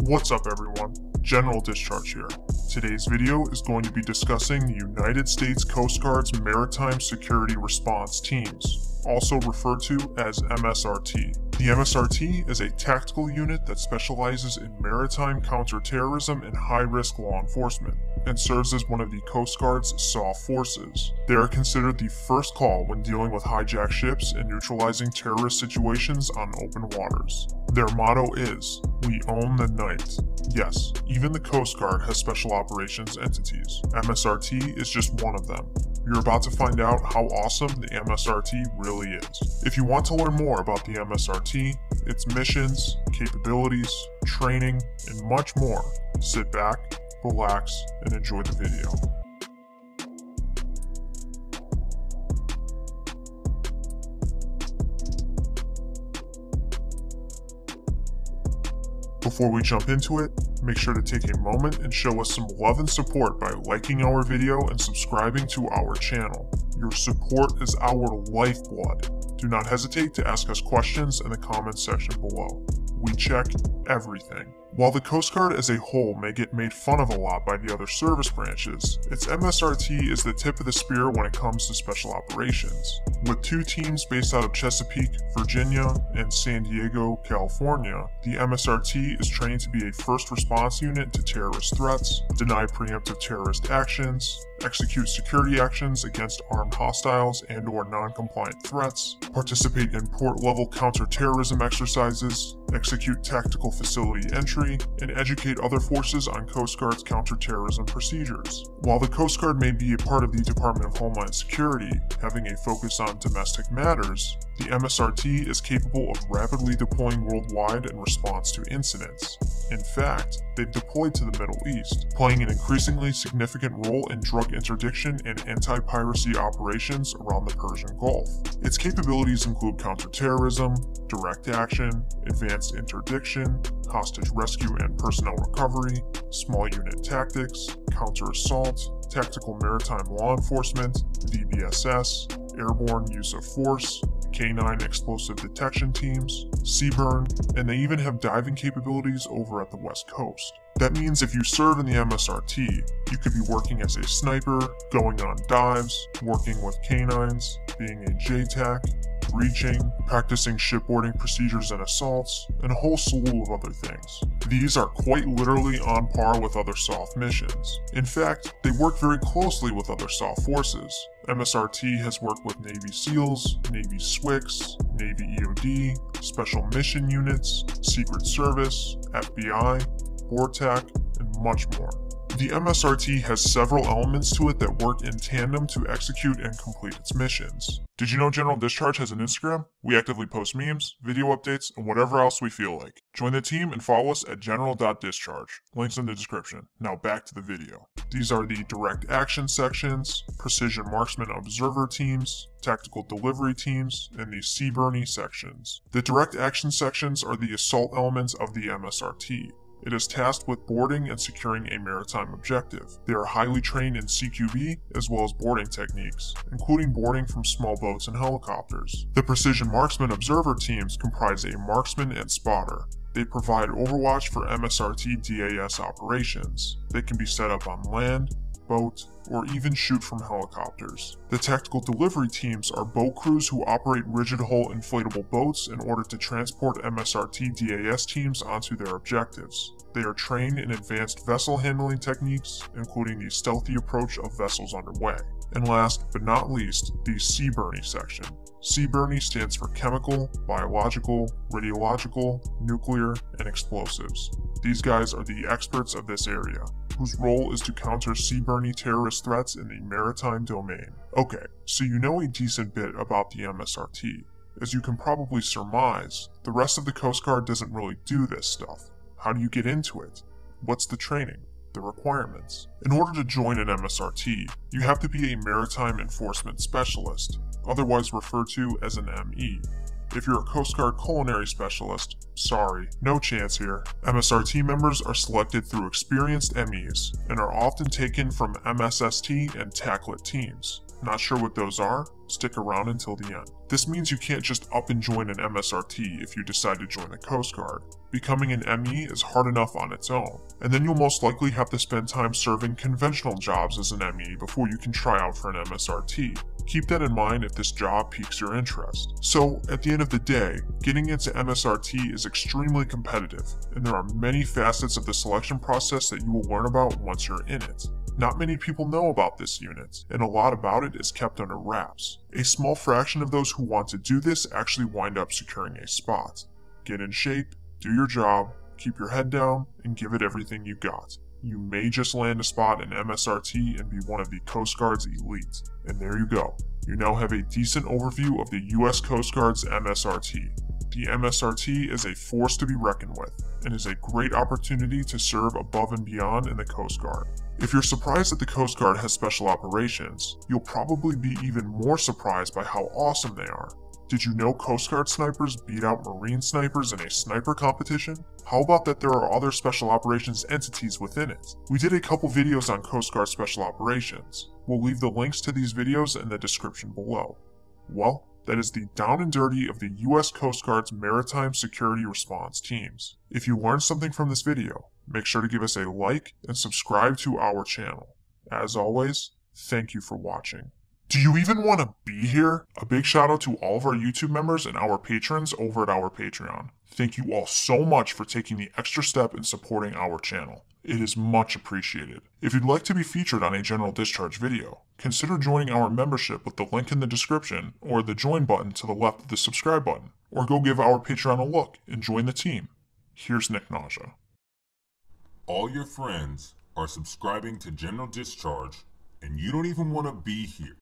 What's up everyone, General Discharge here. Today's video is going to be discussing the United States Coast Guard's Maritime Security Response Teams, also referred to as MSRT. The MSRT is a tactical unit that specializes in maritime counterterrorism and high-risk law enforcement, and serves as one of the Coast Guard's soft forces. They are considered the first call when dealing with hijacked ships and neutralizing terrorist situations on open waters. Their motto is, "We own the night." Yes, even the Coast Guard has special operations entities. MSRT is just one of them. You're about to find out how awesome the MSRT really is. If you want to learn more about the MSRT, its missions, capabilities, training, and much more, sit back, relax, and enjoy the video. Before we jump into it, make sure to take a moment and show us some love and support by liking our video and subscribing to our channel. Your support is our lifeblood. Do not hesitate to ask us questions in the comments section below. We check everything. While the Coast Guard as a whole may get made fun of a lot by the other service branches, its MSRT is the tip of the spear when it comes to special operations. With two teams based out of Chesapeake, Virginia, and San Diego, California, the MSRT is trained to be a first response unit to terrorist threats, deny preemptive terrorist actions, execute security actions against armed hostiles and/or non-compliant threats, participate in port-level counterterrorism exercises, execute tactical facility entry, and educate other forces on Coast Guard's counterterrorism procedures. While the Coast Guard may be a part of the Department of Homeland Security, having a focus on domestic matters, the MSRT is capable of rapidly deploying worldwide in response to incidents. In fact, they've deployed to the Middle East, playing an increasingly significant role in drug interdiction and anti-piracy operations around the Persian Gulf. Its capabilities include counterterrorism, direct action, advanced interdiction, hostage rescue and personnel recovery, small unit tactics, counter-assault, tactical maritime law enforcement, VBSS, airborne use of force, K9 explosive detection teams, Seaburn, and they even have diving capabilities over at the West Coast. That means if you serve in the MSRT, you could be working as a sniper, going on dives, working with K9s, being a JTAC, breaching, practicing shipboarding procedures and assaults, and a whole slew of other things. These are quite literally on par with other SOF missions. In fact, they work very closely with other SOF forces. MSRT has worked with Navy SEALs, Navy SWCS, Navy EOD, Special Mission Units, Secret Service, FBI, BORTAC, and much more. The MSRT has several elements to it that work in tandem to execute and complete its missions. Did you know General Discharge has an Instagram? We actively post memes, video updates, and whatever else we feel like. Join the team and follow us at general.discharge. Links in the description. Now back to the video. These are the direct action sections, precision marksman observer teams, tactical delivery teams, and the Seaburn sections. The direct action sections are the assault elements of the MSRT. It is tasked with boarding and securing a maritime objective. They are highly trained in CQB as well as boarding techniques, including boarding from small boats and helicopters. The precision marksman observer teams comprise a marksman and spotter. They provide overwatch for MSRT DAS operations. They can be set up on land, boat, or even shoot from helicopters. The tactical delivery teams are boat crews who operate rigid hull inflatable boats in order to transport MSRT DAS teams onto their objectives. They are trained in advanced vessel handling techniques, including the stealthy approach of vessels underway. And last but not least, the Seaburn section. Seaburn stands for chemical, biological, radiological, nuclear, and explosives. These guys are the experts of this area, whose role is to counter Seaburn terrorist threats in the maritime domain. Okay, so you know a decent bit about the MSRT. As you can probably surmise, the rest of the Coast Guard doesn't really do this stuff. How do you get into it? What's the training? The requirements? In order to join an MSRT, you have to be a Maritime Enforcement Specialist, otherwise referred to as an ME. If you're a Coast Guard culinary specialist, sorry, no chance here. MSRT members are selected through experienced MEs and are often taken from MSST and TACLIT teams. Not sure what those are? Stick around until the end. This means you can't just up and join an MSRT if you decide to join the Coast Guard. Becoming an ME is hard enough on its own, and then you'll most likely have to spend time serving conventional jobs as an ME before you can try out for an MSRT. Keep that in mind if this job piques your interest. So, at the end of the day, getting into MSRT is extremely competitive, and there are many facets of the selection process that you will learn about once you're in it. Not many people know about this unit, and a lot about it is kept under wraps. A small fraction of those who want to do this actually wind up securing a spot. Get in shape, do your job, keep your head down, and give it everything you got. You may just land a spot in MSRT and be one of the Coast Guard's elite. And there you go. You now have a decent overview of the US Coast Guard's MSRT. The MSRT is a force to be reckoned with, and is a great opportunity to serve above and beyond in the Coast Guard. If you're surprised that the Coast Guard has special operations, you'll probably be even more surprised by how awesome they are. Did you know Coast Guard snipers beat out Marine snipers in a sniper competition? How about that there are other special operations entities within it? We did a couple videos on Coast Guard special operations. We'll leave the links to these videos in the description below. Well, that is the down and dirty of the US Coast Guard's Maritime Security Response Teams. If you learned something from this video, make sure to give us a like and subscribe to our channel. As always, thank you for watching. Do you even want to be here? A big shout out to all of our YouTube members and our patrons over at our Patreon. Thank you all so much for taking the extra step in supporting our channel. It is much appreciated. If you'd like to be featured on a General Discharge video, consider joining our membership with the link in the description or the join button to the left of the subscribe button, or go give our Patreon a look and join the team. Here's Nick Nausea. All your friends are subscribing to General Discharge and you don't even want to be here.